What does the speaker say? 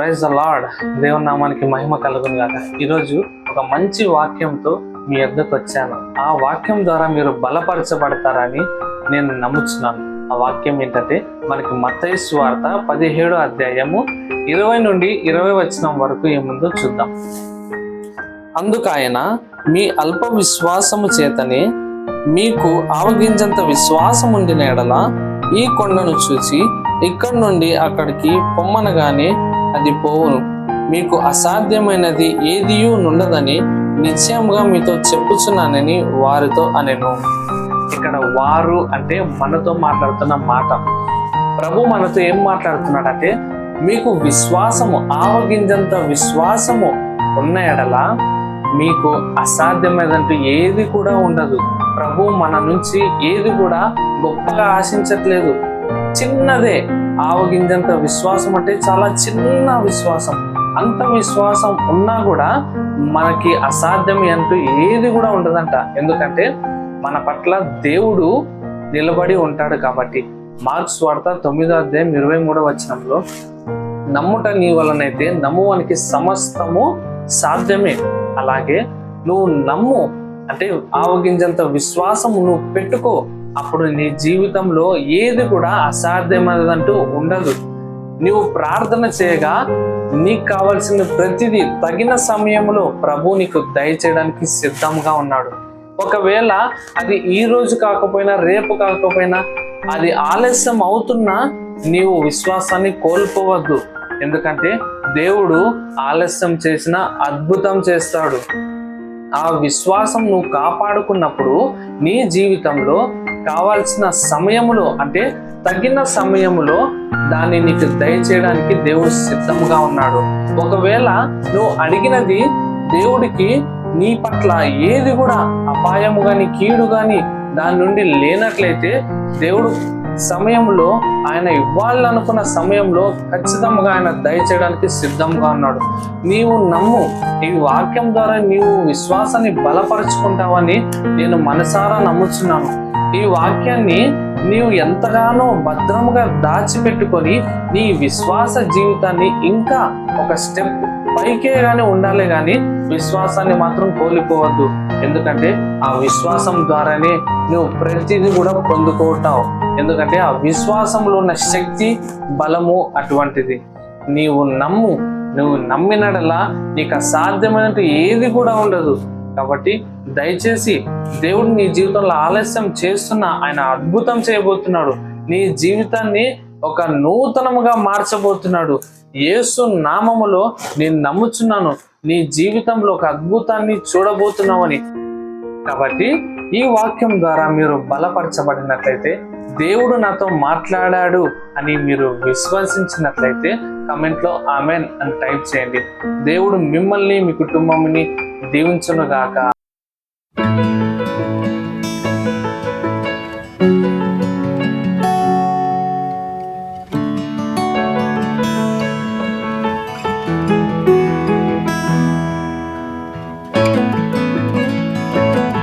Praise the lord. దేవుని నామానికి మహిమ కలుగును గాక. ఈరోజు ఒక మంచి వాక్యంతో మీ వద్దకు వచ్చాను. ఆ వాక్యం ద్వారా మీరు బలపరచబడతారని నేను నమ్ముతున్నాను. ఆ వాక్యం ఏంటంటే మనకి మత్తయి సువార్త 17వ అధ్యాయము 20 నుండి 20 వచనం వరకు ఏముందో చూద్దాం. అందుకాయన మీ అల్ప విశ్వాసము చేతనే మీకు ఆవగింజంత విశ్వాసం ఉండిన ఎడల ఈ కొండను చూసి ఇక్కడి నుండి అక్కడికి పొమ్మనగానే అది పోవును. మీకు అసాధ్యమైనది ఏదియూ నుండదని నిశ్చయముగా మీతో చెప్పుచున్నానని వారితో అనెను. ఇక్కడ వారు అంటే మనతో మాట్లాడుతున్న మాట. ప్రభు మనతో ఏం మాట్లాడుతున్నాడంటే, మీకు విశ్వాసము ఆవగింజంత విశ్వాసము ఉన్న ఎడల మీకు అసాధ్యమైనదంటూ ఏది కూడా ఉండదు. ప్రభు మన నుంచి ఏది కూడా గొప్పగా ఆశించట్లేదు. చిన్నదే. ఆవగింజంత విశ్వాసం అంటే చాలా చిన్న విశ్వాసం. అంత విశ్వాసం ఉన్నా కూడా మనకి అసాధ్యం అంటూ ఏది కూడా ఉండదంట. ఎందుకంటే మన పట్ల దేవుడు నిలబడి ఉంటాడు కాబట్టి. మార్క్స్ వార్త 9వ అధ్యాయం 23వ వచనంలో, నమ్ముట నీ వలనైతే నమ్మువానికి సమస్తము సాధ్యమే. అలాగే నువ్వు నమ్ము అంటే ఆవగింజంత విశ్వాసం నువ్వు పెట్టుకో, అప్పుడు నీ జీవితంలో ఏది కూడా అసాధ్యమైనదంటూ ఉండదు. నువ్వు ప్రార్థన చేయగా నీకు కావాల్సిన ప్రతిదీ తగిన సమయంలో ప్రభు నీకు దయచేయడానికి సిద్ధంగా ఉన్నాడు. ఒకవేళ అది ఈ రోజు కాకపోయినా రేపు కాకపోయినా అది ఆలస్యం అవుతున్నా నీవు విశ్వాసాన్ని కోల్పోవద్దు. ఎందుకంటే దేవుడు ఆలస్యం చేసిన అద్భుతం చేస్తాడు. ఆ విశ్వాసం నువ్వు కాపాడుకున్నప్పుడు నీ జీవితంలో కావాల్సిన సమయములో అంటే తగిన సమయములో దాన్ని నీకు దయచేయడానికి దేవుడు సిద్ధంగా ఉన్నాడు. ఒకవేళ నువ్వు అడిగినది దేవుడికి నీ పట్ల ఏది కూడా అపాయము గాని కీడు గాని దాని నుండి లేనట్లయితే దేవుడు సమయంలో ఆయన ఇవ్వాలనుకున్న సమయంలో ఖచ్చితంగా ఆయన దయచేయడానికి సిద్ధంగా ఉన్నాడు. నీవు నమ్ము. ఈ వాక్యం ద్వారా నీవు విశ్వాసాన్ని బలపరుచుకుంటావని నేను మనసారా నమ్ముచున్నాను. ఈ వాక్యాన్ని నీవు ఎంతగానో భద్రముగా దాచిపెట్టుకొని నీ విశ్వాస జీవితాన్ని ఇంకా ఒక స్టెప్ పైకే గాని ఉండాలి గాని విశ్వాసాన్ని మాత్రం కోల్పోవద్దు. ఎందుకంటే ఆ విశ్వాసం ద్వారానే నువ్వు ప్రతిదీ కూడా పొందుకుంటావు. ఎందుకంటే ఆ విశ్వాసంలో ఉన్న శక్తి బలము అటువంటిది. నీవు నమ్ము. నువ్వు నమ్మినడలా నీకు అసాధ్యమైనట్టు ఏది కూడా ఉండదు. కాబట్టి దయచేసి దేవుడు నీ జీవితంలో ఆలస్యం చేస్తున్నా ఆయన అద్భుతం చేయబోతున్నాడు. నీ జీవితాన్ని ఒక నూతనముగా మార్చబోతున్నాడు. యేసు నామములో నేను నమ్ముచున్నాను నీ జీవితంలో ఒక అద్భుతాన్ని చూడబోతున్నావని. కాబట్టి ఈ వాక్యం ద్వారా మీరు బలపరచబడినట్లయితే, దేవుడు నాతో మాట్లాడాడు అని మీరు విశ్వసించినట్లయితే కమెంట్లో ఆమెన్ అని టైప్ చేయండి. దేవుడు మిమ్మల్ని మీ కుటుంబంని దీవించును గాక.